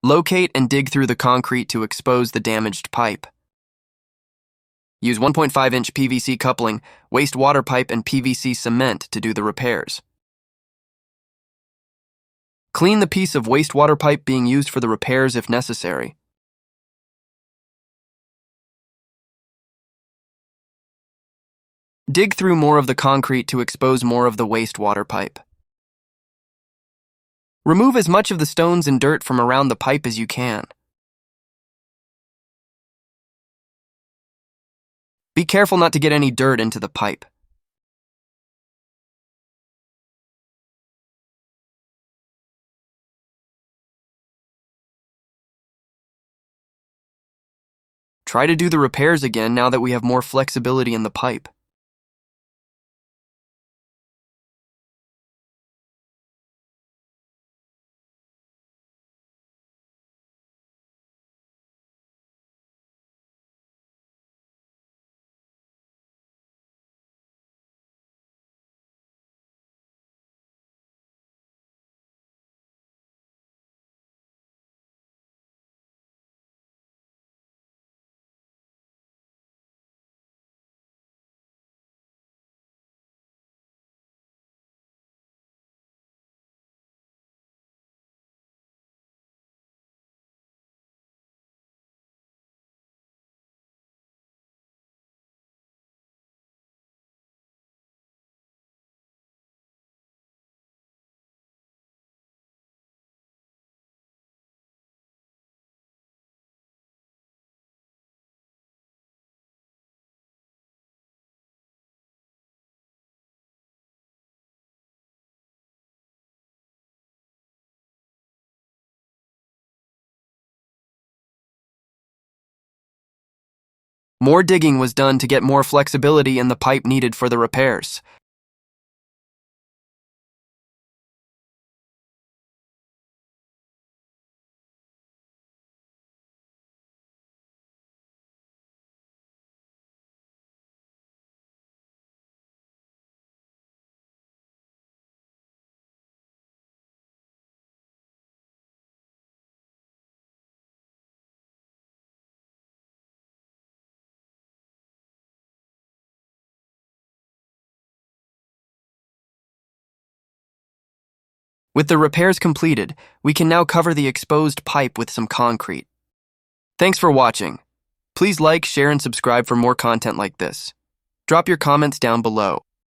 Locate and dig through the concrete to expose the damaged pipe. Use 1.5-inch PVC coupling, wastewater pipe, and PVC cement to do the repairs. Clean the piece of wastewater pipe being used for the repairs if necessary. Dig through more of the concrete to expose more of the wastewater pipe. Remove as much of the stones and dirt from around the pipe as you can. Be careful not to get any dirt into the pipe. Try to do the repairs again now that we have more flexibility in the pipe. More digging was done to get more flexibility in the pipe needed for the repairs. With the repairs completed, we can now cover the exposed pipe with some concrete. Thanks for watching. Please like, share, and subscribe for more content like this. Drop your comments down below.